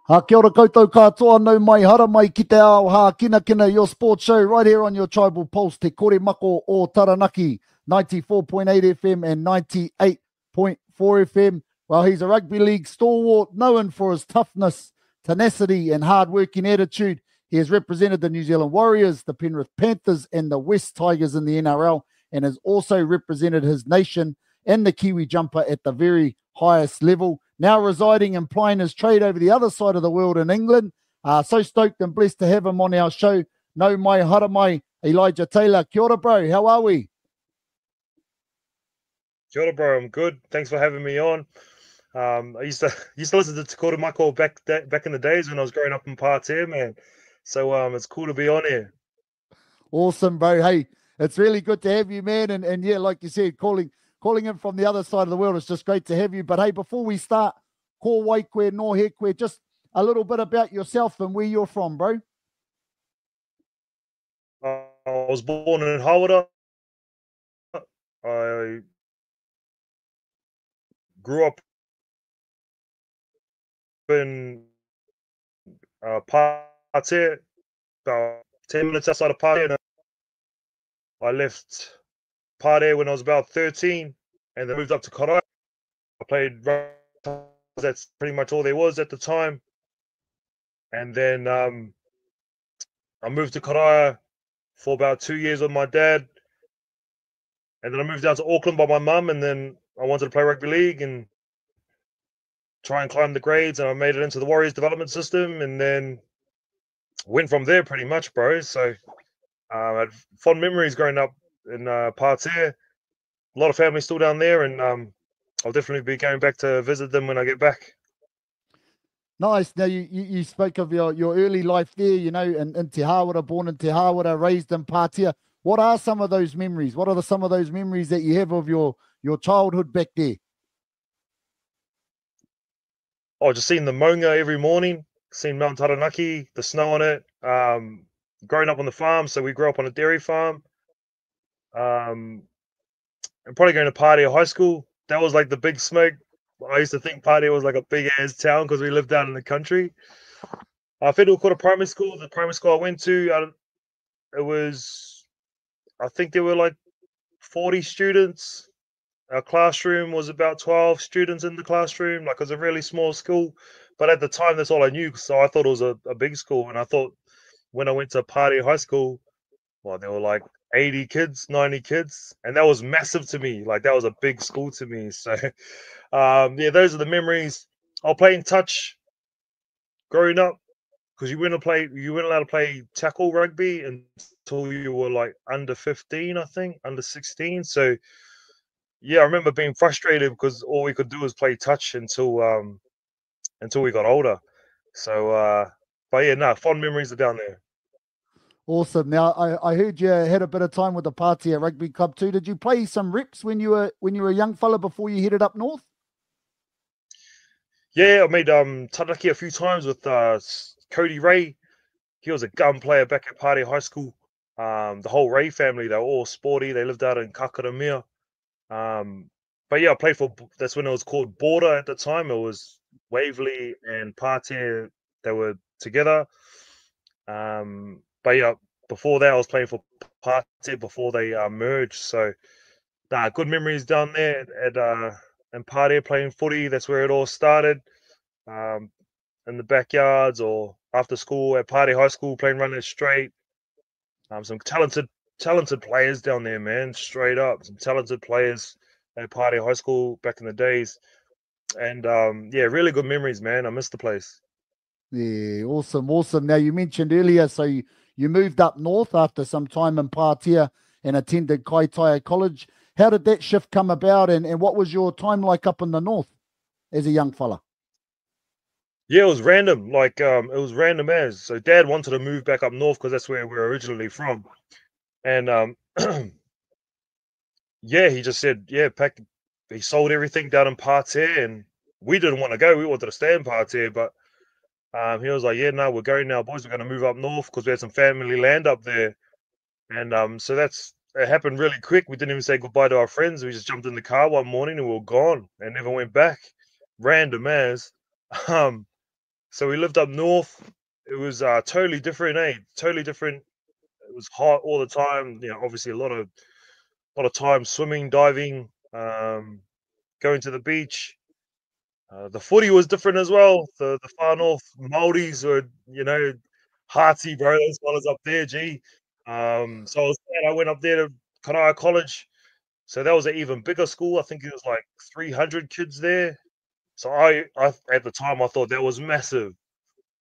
Kia ora koutou katoa, no mai hara mai ki te ao kina kina, your sports show right here on your Tribal Pulse, te kore mako o Taranaki, 94.8 FM and 98.4 FM. Well, he's a rugby league stalwart, known for his toughness, tenacity and hard-working attitude. He has represented the New Zealand Warriors, the Penrith Panthers and the West Tigers in the NRL, and has also represented his nation and the Kiwi jumper at the very highest level. Now residing and plying his trade over the other side of the world in England. So stoked and blessed to have him on our show. No mai hara mai, Elijah Taylor. Kia ora, bro. How are we? Kia ora, bro. I'm good. Thanks for having me on. I used to listen to Te Kore Mako back in the days when I was growing up in Pātea, man. So it's cool to be on here. Awesome, bro. Hey, it's really good to have you, man. And yeah, like you said, calling in from the other side of the world, it's just great to have you. But hey, before we start, ko waikwe no hekwe, just a little bit about yourself and where you're from, bro. I was born in Hawera. I grew up in Pātea, about 10 minutes outside of Pātea. I left Pātea when I was about 13 and then moved up to Karaia. I played rugby. That's pretty much all there was at the time. And then I moved to Karaia for about 2 years with my dad. And then I moved down to Auckland by my mum, and then I wanted to play rugby league and try and climb the grades, and I made it into the Warriors development system, and then went from there pretty much, bro. So I had fond memories growing up in Pātea. A lot of family still down there, and I'll definitely be going back to visit them when I get back. Nice. Now, you spoke of your early life there, you know, in Te Hawera, born in Te Hawera, raised in Pātea. What are some of those memories? What are some of those memories that you have of your childhood back there? Oh, just seeing the maunga every morning, seeing Mount Taranaki, the snow on it. Growing up on the farm, so we grew up on a dairy farm. And probably going to Pātea High School. That was like the big smoke. I used to think Pātea was like a big ass town because we lived down in the country. Whenua Kora Primary School, the primary school I went to, I think there were like 40 students. Our classroom was about 12 students in the classroom. Like, it was a really small school. But at the time, that's all I knew. So I thought it was a big school. And I thought when I went to Pātea High School, well, there were like 80 kids, 90 kids. And that was massive to me. Like, that was a big school to me. So, yeah, those are the memories. I'll play in touch growing up, because you weren't allowed to play tackle rugby until you were like under 15, I think, under 16. So yeah, I remember being frustrated because all we could do was play touch until we got older. So but yeah, no, fond memories are down there. Awesome. Now I heard you had a bit of time with the Pātea Rugby Club too. Did you play some reps when you were a young fella before you headed up north? Yeah, I made Taranaki a few times with Cody Ray. He was a gun player back at Pātea High School. The whole Ray family, they were all sporty. They lived out in Kakaramia. But yeah, I played that's when it was called Border at the time. It was Waverley and Pātea, they were together. But yeah, before that, I was playing for Pātea before they merged. So, good memories down there at in Pātea playing footy. That's where it all started. In the backyards or after school at Pātea High School, playing running straight. Some talented players down there, man. Straight up, some talented players at Pātea High School back in the days. And yeah, really good memories, man. I miss the place. Yeah, awesome. Now, you mentioned earlier, so you moved up north after some time in Pātea and attended Kaitaia College. How did that shift come about, and what was your time like up in the north as a young fella? Yeah, it was random. Like, it was random as. So Dad wanted to move back up north because that's where we're originally from. And yeah, he just said, yeah, he sold everything down in Pātea, and we didn't want to go. We wanted to stay in Pātea, but he was like, yeah, no, we're going now, boys. We're going to move up north because we had some family land up there. And so it happened really quick. We didn't even say goodbye to our friends. We just jumped in the car one morning and we were gone and never went back. Random as. So we lived up north. It was totally different, eh? Totally different. It was hot all the time. Obviously a lot of time swimming, diving, going to the beach. The footy was different as well. The far north Māoris were, hearty, bro. Those fellas up there, gee. So I was glad I went up there to Karaia College. So that was an even bigger school. I think it was like 300 kids there. So I at the time I thought that was massive,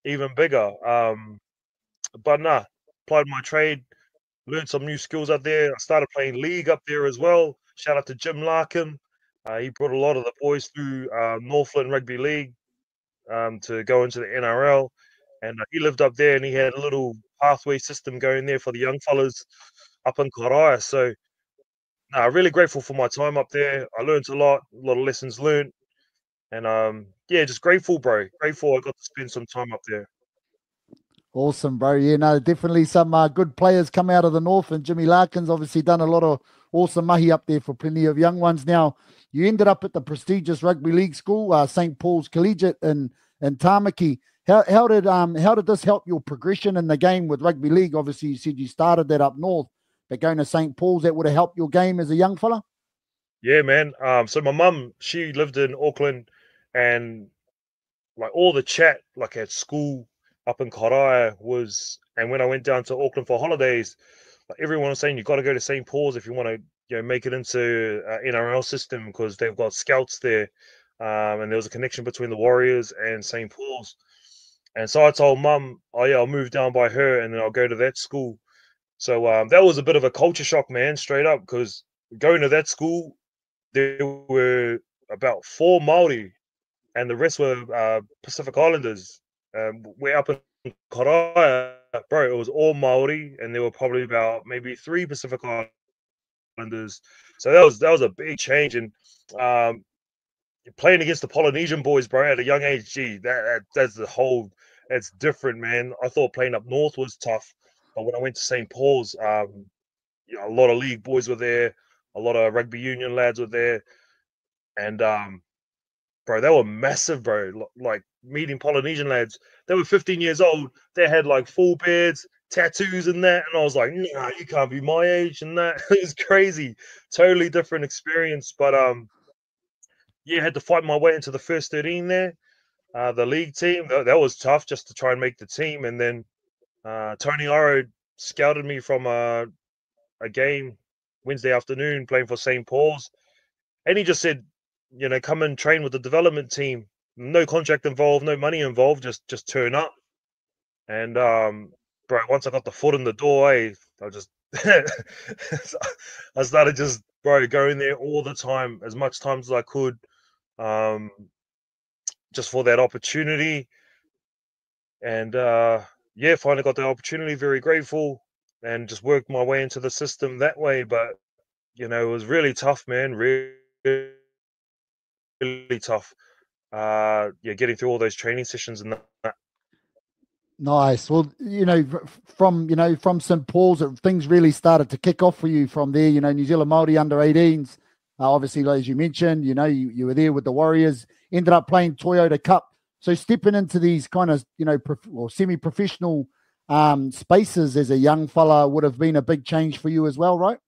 even bigger. But nah, applied my trade, learned some new skills up there. I started playing league up there as well. Shout out to Jim Larkin. He brought a lot of the boys through Northland Rugby League to go into the NRL. And he lived up there and he had a little pathway system going there for the young fellas up in Karaia. So, really grateful for my time up there. I learned a lot of lessons learned. And just grateful, bro. Grateful I got to spend some time up there. Awesome, bro. Yeah, no, definitely some good players come out of the north, and Jimmy Larkin's obviously done a lot of awesome mahi up there for plenty of young ones. Now, you ended up at the prestigious rugby league school, St. Paul's Collegiate in Tāmaki. How did this help your progression in the game with rugby league? Obviously, you said you started that up north, but going to St. Paul's, that would have helped your game as a young fella? Yeah, man. So my mum, she lived in Auckland, and like all the chat, like at school up in Karaia was, and when I went down to Auckland for holidays, like everyone was saying you got to go to St. Paul's if you want to, make it into NRL system because they've got scouts there, and there was a connection between the Warriors and St. Paul's, and so I told mum, oh yeah, I'll move down by her and then I'll go to that school. So that was a bit of a culture shock, man, straight up, because going to that school, there were about 4 Māori and the rest were Pacific Islanders. We're up in Karaia, bro. It was all Maori, and there were probably about maybe 3 Pacific Islanders. So that was a big change. And playing against the Polynesian boys, bro, at a young age, gee, that's different, man. I thought playing up north was tough, but when I went to St. Paul's, a lot of league boys were there, a lot of rugby union lads were there, and bro, they were massive, bro. Like meeting Polynesian lads, they were 15 years old. They had like full beards, tattoos, and that. And I was like, nah, you can't be my age, and that. It was crazy, totally different experience. But had to fight my way into the first 13 there. The league team that was tough just to try and make the team. And then Tony Oro scouted me from a game Wednesday afternoon playing for St. Paul's, and he just said, come and train with the development team. No contract involved, no money involved. Just turn up. And bro, once I got the foot in the door, I just I started just going there all the time, as much time as I could, just for that opportunity. And finally got the opportunity. Very grateful, and just worked my way into the system that way. But it was really tough, man. Really tough. Getting through all those training sessions and that. Nice. Well, from St. Paul's, things really started to kick off for you from there. New Zealand Māori under 18s. Obviously, as you mentioned, you were there with the Warriors. Ended up playing Toyota Cup. So stepping into these kind of semi-professional spaces as a young fella would have been a big change for you as well, right?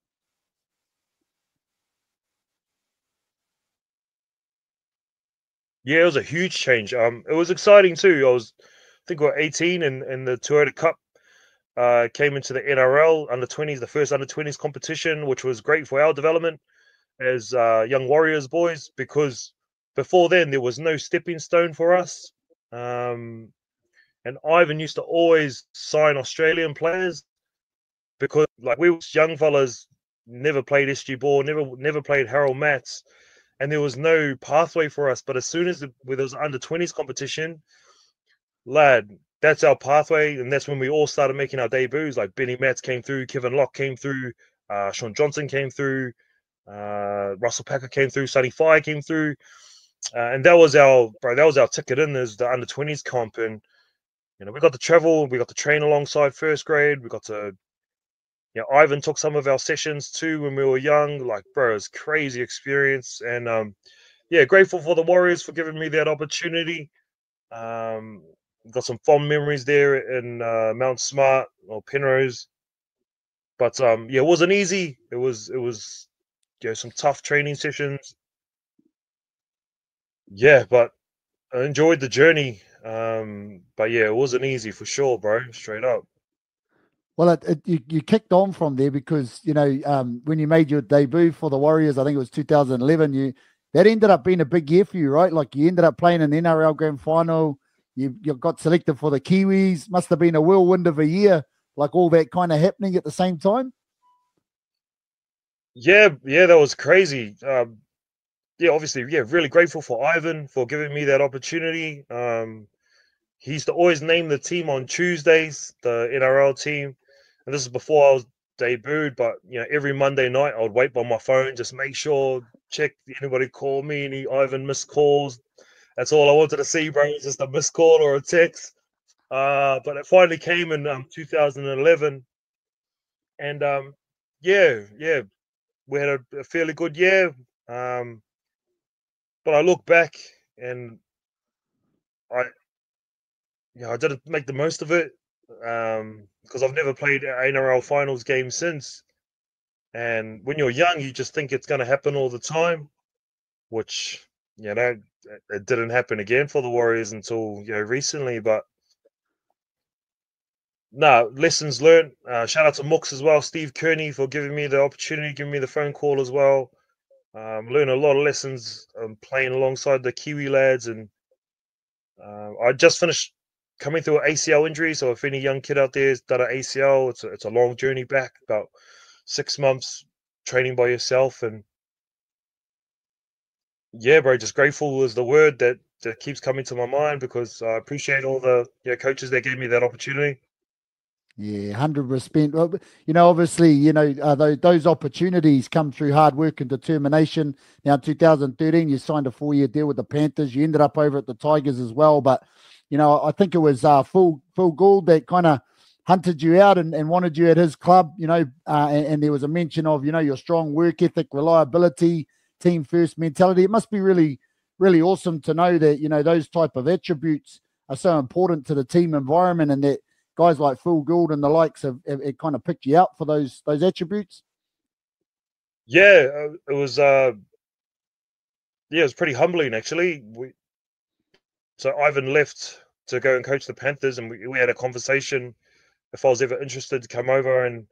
Yeah, it was a huge change. It was exciting too. I think we were 18 and the Toyota Cup came into the NRL under 20s, the first under 20s competition, which was great for our development as young Warriors boys, because before then there was no stepping stone for us. And Ivan used to always sign Australian players because, like, we were young fellas, never played SG ball, never played Harold Mats, and there was no pathway for us. But as soon as there was under 20s competition, lad, that's our pathway, and that's when we all started making our debuts. Like Benny Mats came through, Kevin Locke came through, Sean Johnson came through, Russell Packer came through, Sonny Fire came through, and that was our ticket in as the under 20s comp. And we got to travel, we got to train alongside first grade, we got to Ivan took some of our sessions too when we were young. Like, bro, it's crazy experience. And grateful for the Warriors for giving me that opportunity. got some fond memories there in Mount Smart or Penrose. But yeah, it wasn't easy. It was some tough training sessions. Yeah, but I enjoyed the journey. But yeah, it wasn't easy for sure, bro. Straight up. Well, you kicked on from there because when you made your debut for the Warriors, I think it was 2011. That ended up being a big year for you, right? Like you ended up playing an NRL Grand Final. You got selected for the Kiwis. Must have been a whirlwind of a year, like all that kind of happening at the same time. Yeah, that was crazy. Yeah, obviously, yeah, really grateful for Ivan for giving me that opportunity. He used to always name the team on Tuesdays, the NRL team. And this is before I was debuted, but every Monday night I would wait by my phone, just make sure, check anybody call me, any Ivan missed calls. That's all I wanted to see, bro. Just a missed call or a text. But it finally came in 2011, and yeah, we had a fairly good year. But I look back and I I didn't make the most of it because I've never played an NRL finals game since. And when you're young, you just think it's going to happen all the time, which it didn't happen again for the Warriors until recently. But no, lessons learned. Shout out to Mooks as well, Steve Kearney, for giving me the opportunity, giving me the phone call as well. Learned a lot of lessons playing alongside the Kiwi lads, and I just finished coming through an ACL injury. So if any young kid out there has done an ACL, it's a long journey back, about 6 months training by yourself. And yeah, bro, just grateful is the word that keeps coming to my mind because I appreciate all the coaches that gave me that opportunity. Yeah, 100%. Well, obviously, those opportunities come through hard work and determination. Now, in 2013, you signed a 4-year deal with the Panthers. You ended up over at the Tigers as well. But, I think it was Phil Gould that kind of hunted you out and wanted you at his club, and there was a mention of, your strong work ethic, reliability, team first mentality. It must be really, really awesome to know that, those type of attributes are so important to the team environment and that guys like Phil Gould and the likes have kind of picked you out for those attributes. Yeah, it was it was pretty humbling actually. So Ivan left to go and coach the Panthers, and we had a conversation if I was ever interested to come over. And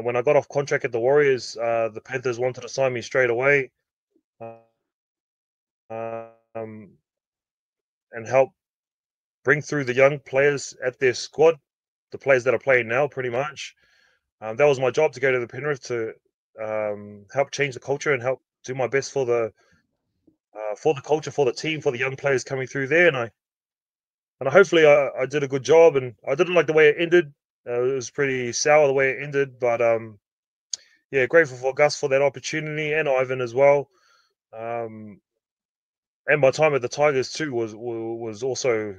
when I got off contract at the Warriors, the Panthers wanted to sign me straight away um, and help bring through the young players at their squad, the players that are playing now, pretty much. That was my job, to go to the Penrith to help change the culture and help do my best for the culture, for the team, for the young players coming through there. And hopefully I did a good job. And I didn't like the way it ended. It was pretty sour the way it ended. But yeah, grateful for Gus for that opportunity, and Ivan as well. And my time at the Tigers too was also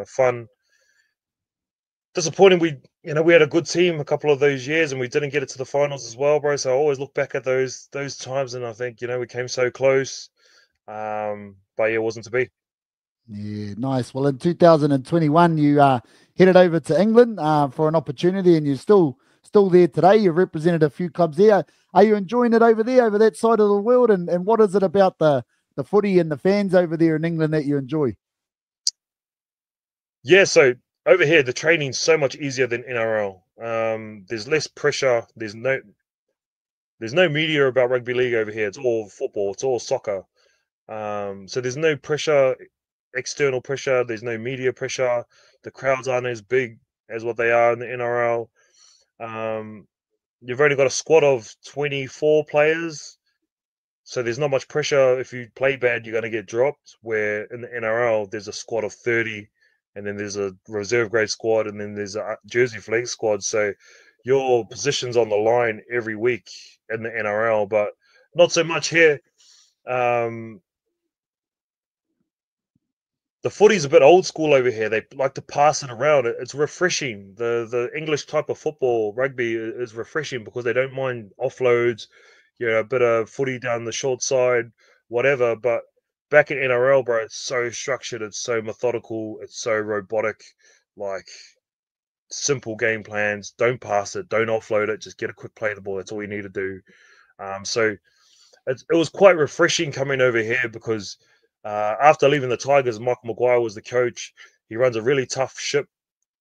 fun. Disappointing. We had a good team a couple of those years, and we didn't get it to the finals as well, bro. So I always look back at those times, and I think we came so close, but yeah, it wasn't to be. Yeah, nice. Well, in 2021, you headed over to England for an opportunity, and you're still there today. You've represented a few clubs there. Are you enjoying it over there, over that side of the world? And what is it about the footy and the fans over there in England that you enjoy? Yeah, so over here the training's so much easier than NRL. There's less pressure. There's no media about rugby league over here. It's all football. It's all soccer. So there's no pressure, external pressure. There's no media pressure. The crowds aren't as big as what they are in the NRL. You've only got a squad of 24 players, so there's not much pressure. If you play bad, you're going to get dropped. Where in the NRL, there's a squad of 30, and then there's a reserve grade squad, and then there's a Jersey Flag squad. So your position's on the line every week in the NRL, but not so much here. The footy's a bit old school over here. They like to pass it around. It's refreshing. The English type of football, rugby, is refreshing because they don't mind offloads, a bit of footy down the short side, whatever. But back in NRL, bro, it's so structured, it's so methodical, it's so robotic, like simple game plans. Don't pass it, don't offload it, just get a quick play of the ball. That's all you need to do. So it was quite refreshing coming over here because after leaving the Tigers, Michael Maguire was the coach. He runs a really tough ship,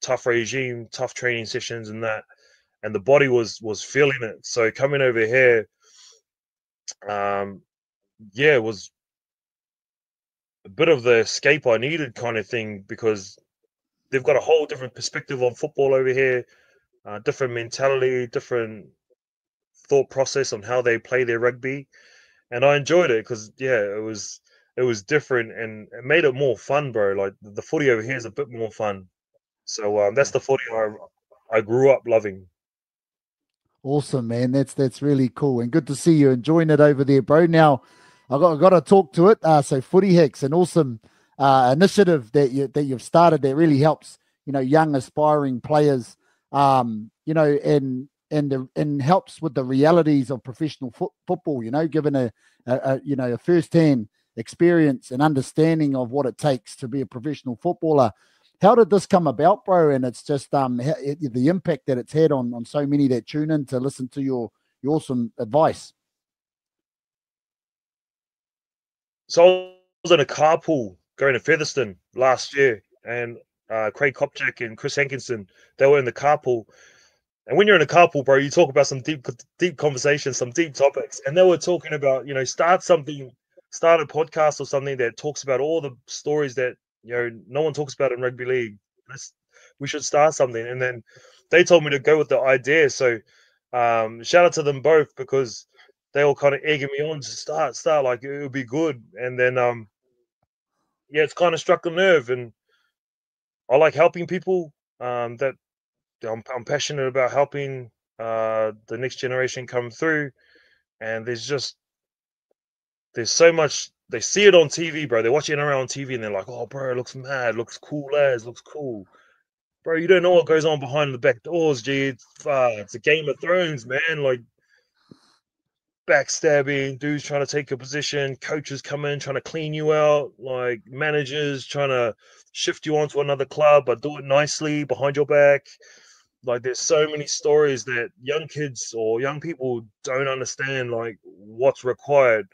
tough regime, tough training sessions, and that. And the body was feeling it. So coming over here, it was a bit of the escape I needed, kind of thing, because they've got a whole different perspective on football over here, different mentality, different thought process on how they play their rugby, and I enjoyed it because it was different and it made it more fun, bro. Like the footy over here is a bit more fun. So that's the footy I grew up loving. Awesome, man. That's really cool and good to see you enjoying it over there, bro. Now, I got to talk to it. So, Footy Hicks, an awesome initiative that you've started that really helps young aspiring players, and helps with the realities of professional football. Given a first hand experience and understanding of what it takes to be a professional footballer. How did this come about, bro? And it's just the impact that it's had on so many that tune in to listen to your awesome advice. So I was in a carpool going to Featherston last year, and Craig Kopchak and Chris Hankinson, they were in the carpool. And when you're in a carpool, bro, you talk about some deep conversations, some deep topics. And they were talking about, start a podcast or something that talks about all the stories that no one talks about in rugby league. We should start something. And then they told me to go with the idea. So shout out to them both because they all kind of egging me on to start. Like it would be good. And then it's kind of struck a nerve. And I like helping people. That I'm passionate about helping the next generation come through. And there's so much. They see it on TV, bro. They're watching around on TV and they're like, "Oh, bro, it looks mad, looks cool, as looks cool." Bro, you don't know what goes on behind the back doors, G. It's a Game of Thrones, man. Like backstabbing, dudes trying to take a position, coaches come in trying to clean you out, like managers trying to shift you onto another club, but do it nicely behind your back. Like there's so many stories that young kids or young people don't understand, like what's required.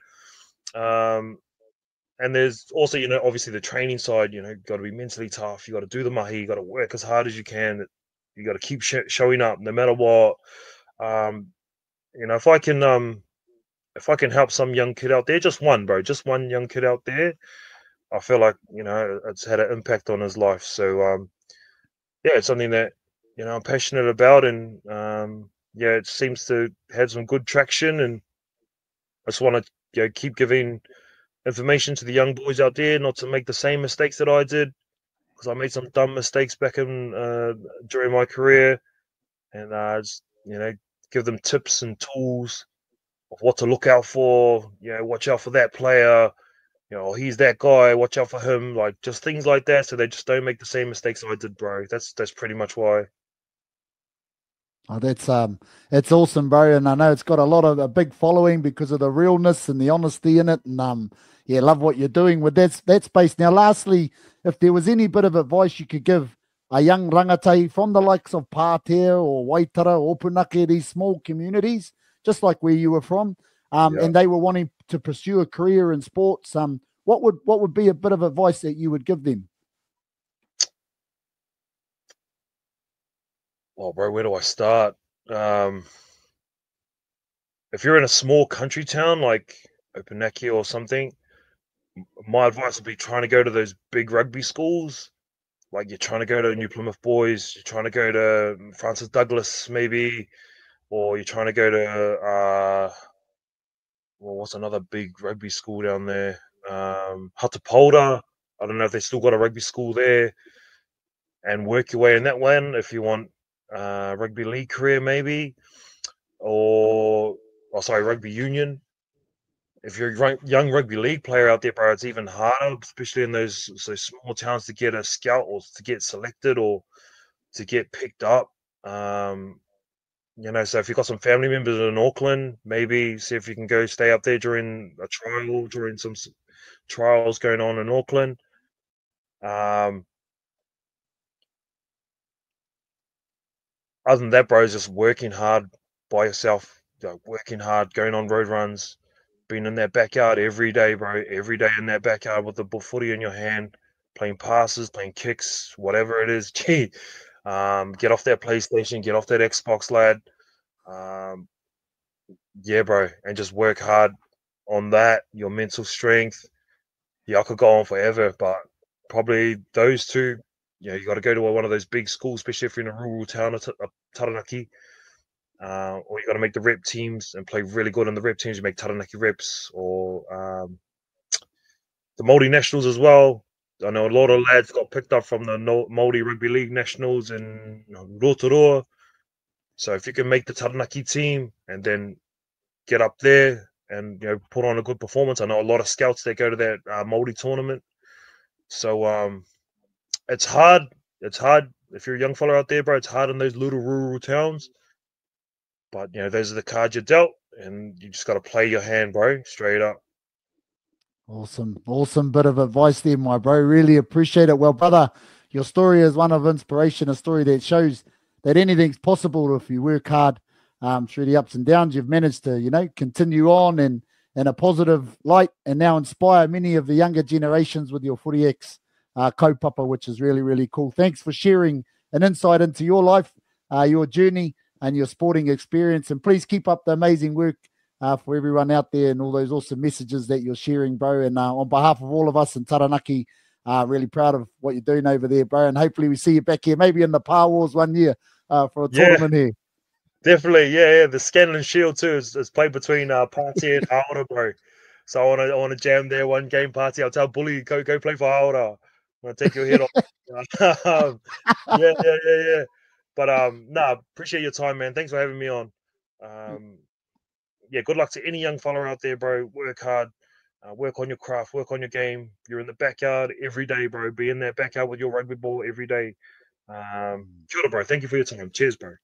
And there's also, obviously the training side, got to be mentally tough. You got to do the mahi. You got to work as hard as you can. You got to keep showing up no matter what. If I can help some young kid out there, just one, bro, just one young kid out there, I feel like, it's had an impact on his life. So, it's something that, I'm passionate about and, it seems to have some good traction and I just want to, keep giving information to the young boys out there, not to make the same mistakes that I did, because I made some dumb mistakes back in during my career, and just give them tips and tools of what to look out for. Watch out for that player. He's that guy. Watch out for him. Like just things like that, so they just don't make the same mistakes I did, bro. That's pretty much why. Oh, it's awesome, bro, and I know it's got a big following because of the realness and the honesty in it, and love what you're doing with that space. Now, lastly, if there was any bit of advice you could give a young rangatei from the likes of Pātea or Waitara or Punake, these small communities, just like where you were from, and they were wanting to pursue a career in sports, what would be a bit of advice that you would give them? Well, bro, where do I start? If you're in a small country town like Opunake or something, my advice would be trying to go to those big rugby schools. Like you're trying to go to New Plymouth Boys, you're trying to go to Francis Douglas maybe, or you're trying to go to what's another big rugby school down there? Hatapolda. I don't know if they still got a rugby school there, and work your way in that one if you want rugby league career maybe, or rugby union. If you're a young rugby league player out there, bro, it's even harder, especially in those small towns, to get a scout or to get selected or to get picked up. So if you've got some family members in Auckland, maybe see if you can go stay up there during a trial, during some trials going on in Auckland. Other than that, bro, is just working hard by yourself, working hard, going on road runs, being in that backyard every day, bro. Every day in that backyard with the footy in your hand, playing passes, playing kicks, whatever it is. Gee, get off that PlayStation, get off that Xbox, lad. Yeah, bro, and just work hard on that, your mental strength. Yeah, I could go on forever, but probably those two, you got to go to one of those big schools, especially if you're in a rural town of Taranaki, or you got to make the rep teams and play really good in the rep teams. You make Taranaki reps or the Māori Nationals as well. I know a lot of lads got picked up from the Māori Rugby League Nationals in Rotorua. So if you can make the Taranaki team and then get up there and put on a good performance. I know a lot of scouts that go to that Māori tournament. So it's hard. It's hard if you're a young fella out there, bro. It's hard in those little rural towns. But those are the cards you're dealt, and you just got to play your hand, bro. Straight up. Awesome bit of advice there, my bro. Really appreciate it. Well, brother, your story is one of inspiration, a story that shows that anything's possible if you work hard. Through the ups and downs, you've managed to, continue on and in a positive light and now inspire many of the younger generations with your Footy X kaupapa, which is really, really cool. Thanks for sharing an insight into your life, your journey and your sporting experience. And please keep up the amazing work for everyone out there and all those awesome messages that you're sharing, bro. And on behalf of all of us in Taranaki, really proud of what you're doing over there, bro. And hopefully we see you back here, maybe in the Power Wars one year for a tournament here. Definitely, yeah. The Scanlon Shield too is played between Pātea and Haere, bro. So I want to jam there one game, Pātea. I'll tell Bully go play for Haere. I'm gonna take your head off. Yeah. But appreciate your time, man. Thanks for having me on. Good luck to any young fella out there, bro. Work hard, work on your craft, work on your game. You're in the backyard every day, bro. Be in that backyard with your rugby ball every day. Kia ora, bro. Thank you for your time. Cheers, bro.